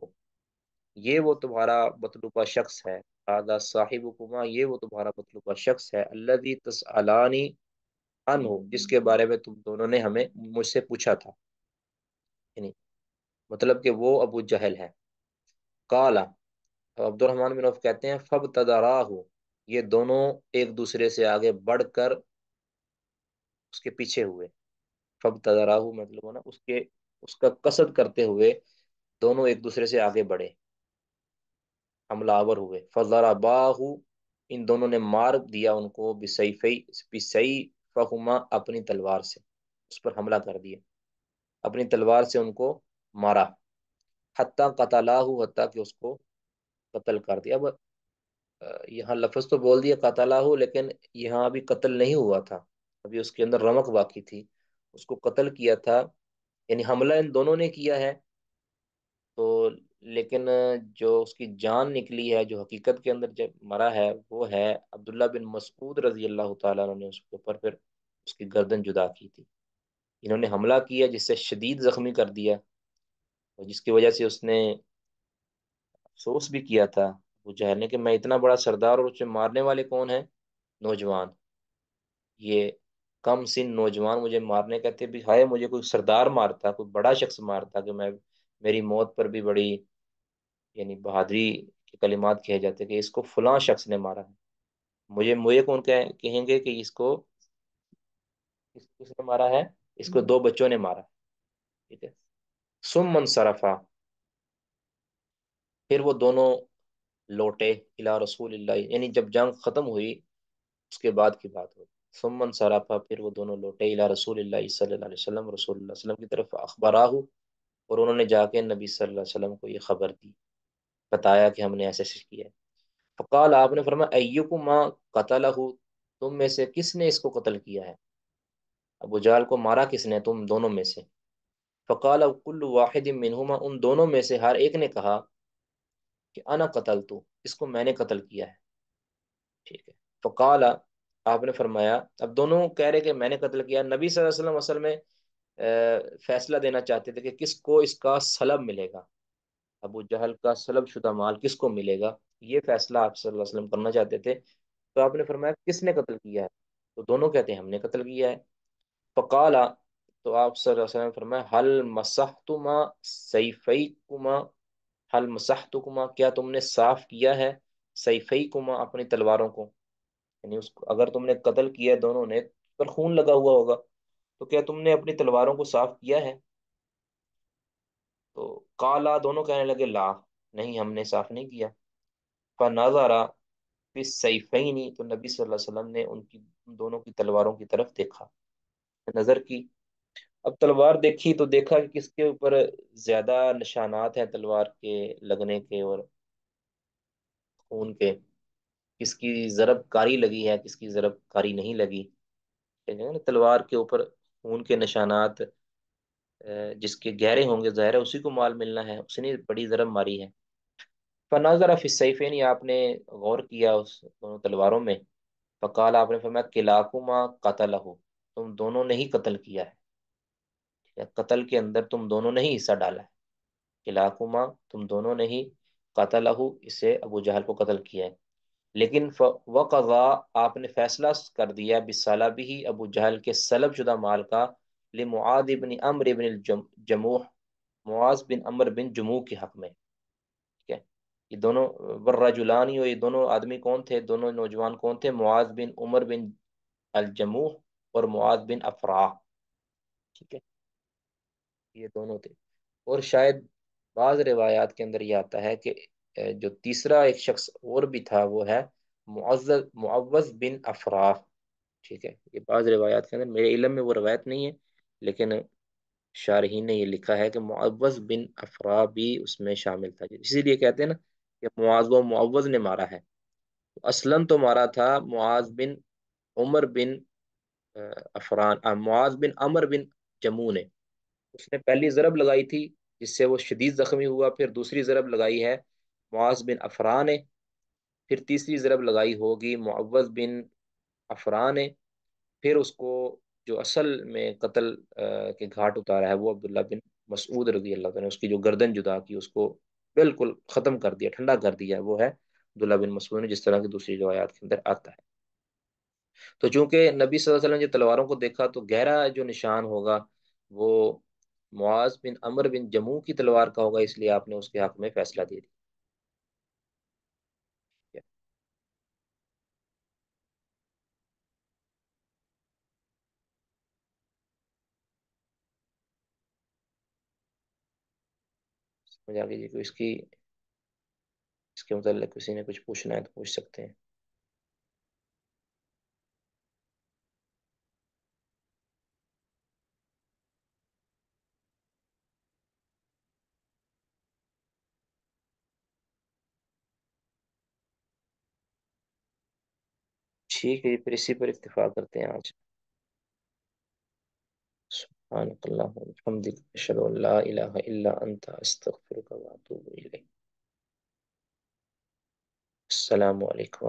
[SPEAKER 1] یہ وہ تمہارا مطلوبہ شخص ہے، ھذا صاحبکما، یہ وہ تمہارا مطلوبہ شخص ہے، الذی تسألان عنہ، جس کے بارے میں تم دونوں نے مجھ سے پوچھا تھا، یعنی مطلب کہ وہ ابو جہل ہے۔ قال، عبد الرحمن بن عوف کہتے ہیں فابتدراہ، یہ دونوں ایک دوسرے سے آگے بڑھ کر اس کے پیچھے ہوئے، فابتدراہ مطلب ہونا اس کا قصد کرتے ہوئے دونوں ایک دوسرے سے آگے بڑھے، حملہ آور ہوئے، فضرباہ، ان دونوں نے مار دیا ان کو، بسیفہما، اپنی تلوار سے، اس پر حملہ کر دیا، اپنی تلوار سے ان کو مارا، حتیٰ قتلاہ، حتیٰ کہ اس کو قتل کر دیا۔ اب یہاں لفظ تو بول دیا قتلاہ، لیکن یہاں ابھی قتل نہیں ہوا تھا، ابھی اس کے اندر رمق باقی تھی، اس کو قتل کیا تھا، یعنی حملہ ان دونوں نے کیا ہے، تو لیکن جو اس کی جان نکلی ہے، جو حقیقت کے اندر جب مرا ہے، وہ ہے عبداللہ بن مسعود رضی اللہ تعالیٰ عنہ نے اس کے اوپر پھر اس کی گردن جدا کی تھی۔ انہوں نے حملہ کیا جس سے شدید زخمی کر دیا، اور جس کی وجہ سے اس نے افسوس بھی کیا تھا وہ جہل نے کہ میں اتنا بڑا سردار، اور اسے مارنے والے کون ہیں؟ نوجوان، یہ کم سن نوجوان مجھے مارنے کہتے بھی، ہائے مجھے کوئی سردار مارتا، کوئی بڑا شخص مارتا کہ میں، میری موت پر بھی بڑی یعنی بہادری کے کلمات کہے جاتے کہ اس کو فلاں شخص نے مارا ہے، مجھے کون کہیں گے کہ اس کو کس نے مارا ہے؟ اس کو دو بچوں نے مارا ہے، ٹھیک ہے۔ سم منصرفا، پھر وہ دونوں لوٹے الی رسول اللہ، یعنی جب جنگ ختم ہوئی اس کے بعد کی بات ہوئی۔ ثم انصرفا، پھر وہ دونوں لوٹے الی رسول اللہ صلی اللہ علیہ وسلم، رسول اللہ صلی اللہ علیہ وسلم کی طرف، اخبراہ، اور انہوں نے جا کے نبی صلی اللہ علیہ وسلم کو یہ خبر دی، بتایا کہ ہم نے ایسے ایسے کیا ہے۔ فقال، آپ نے فرمایا ایکما قتلہ، تم میں سے کس نے اس کو قتل کیا ہے؟ ابو جہل کو مارا کس نے تم دونوں میں سے؟ فقال کل واحد منہما، ان دونوں میں سے ہر ایک نے کہا کہ انا قتلت، اس کو میں نے قتل کیا ہے، ٹھیک ہے۔ فقال، آپ نے فرمایا، اب دونوں کہہ رہے کہ میں نے قتل کیا۔ نبی صلی اللہ علیہ وسلم اصل میں فیصلہ دینا چاہتے تھے کہ کس کو اس کا سلب ملے گا، ابو جہل کا سلب شدہ مال کس کو ملے گا، یہ فیصلہ آپ صلی اللہ علیہ وسلم کرنا چاہتے تھے۔ تو آپ نے فرمایا کس نے قتل کیا ہے؟ تو دونوں کہتے ہیں ہم نے قتل کیا ہے۔ فقال، تو آپ صلی اللہ علیہ وسلم نے فرمایا حل مسحتما سیفیکما، حل مسحتکما، کیا تم نے صاف کیا ہے سیفیکما، اپنی تلواروں کو، یعنی اس کو اگر تم نے قتل کیا ہے دونوں نے، پر خون لگا ہوا ہوگا، تو کیا تم نے اپنی تلواروں کو صاف کیا ہے؟ تو کالا، دونوں کہنے لگے لا، نہیں ہم نے صاف نہیں کیا۔ فنظر فی السیفین، تو نبی صلی اللہ علیہ وسلم نے ان دونوں کی تلواروں کی طرف دیکھا، نظر کی۔ اب تلوار دیکھی تو دیکھا کہ کس کے اوپر زیادہ نشانات ہیں تلوار کے لگنے کے اور خون کے، کس کی ضرب کاری لگی ہے، کس کی ضرب کاری نہیں لگی، تلوار کے اوپر خون کے نشانات جس کے گہرے ہوں گے ظاہر ہے اسی کو مال ملنا ہے، اس نے بڑی ضرب ماری ہے۔ فناظر فی السیفین، آپ نے غور کیا اس دونوں تلواروں میں، فقال، آپ نے فرمایا کلاکما قتلہ، تم دونوں نے ہی قتل کیا ہے، ٹھیک ہے؟ قتل کے اندر تم دونوں نے ہی حصہ ڈالا ہے، کلاکما، تم دونوں نے ہی قتلہ، اسے ابو جہل کو قتل کیا ہے۔ لیکن وقضا، آپ نے فیصلہ کر دیا بسلبہ، ابو جہل کے سلب شدہ مال کا، لمعاذ بن عمرو بن الجموح، معاذ بن عمرو بن جموح کے حق میں، ٹھیک ہے۔ یہ دونوں والرجلانی، اور یہ دونوں آدمی کون تھے، دونوں نوجوان کون تھے؟ معاذ بن عمر بن الجموح اور معاذ بن افراح، ٹھیک ہے، یہ دونوں تھے۔ اور شاید بعض روایات کے اندر یہ آتا ہے کہ جو تیسرا ایک شخص اور بھی تھا وہ ہے معوذ بن افراح، ٹھیک ہے۔ یہ بعض روایات کے اندر، میرے علم میں وہ روایت نہیں ہے، لیکن شارحین نے یہ لکھا ہے کہ معوذ بن افراح بھی اس میں شامل تھا، اسی لیے کہتے ہیں نا کہ معاذ و معوذ نے مارا ہے، اصلاً تو مارا تھا معاذ بن عمر بن افران، معاذ بن عمر بن جموں نے، اس نے پہلی ضرب لگائی تھی جس سے وہ شدید زخمی ہوا، پھر دوسری ضرب لگائی ہے معاذ بن افران نے، پھر تیسری ضرب لگائی ہوگی معوذ بن افران نے، پھر اس کو جو اصل میں قتل کے گھاٹ اتارا ہے وہ عبداللہ بن مسعود رضی اللہ عنہ نے، اس کی جو گردن جدا کی، اس کو بالکل ختم کر دیا، ٹھنڈا کر دیا، وہ ہے عبداللہ بن مسعود نے، جس طرح کی دوسری روایات کے اندر آتا ہے۔ تو چونکہ نبی صلی اللہ علیہ وسلم نے تلواروں کو دیکھا تو گہرا جو نشان ہوگا وہ معاذ بن عمر بن جموں کی تلوار کا ہوگا، اس لیے آپ نے اس کے حق میں فیصلہ دے دیا۔ سمجھ آ گئی جی؟ کوئی اس کے متعلق کسی نے کچھ پوچھنا ہے تو پوچھ سکتے ہیں۔ ٹھیک ہے، پھر اسی پر اتفاق کرتے ہیں آج۔ سبحانک اللہم وبحمدک اشہد ان لا الہ الا انت استغفرک واتوب الیک. السلام علیکم.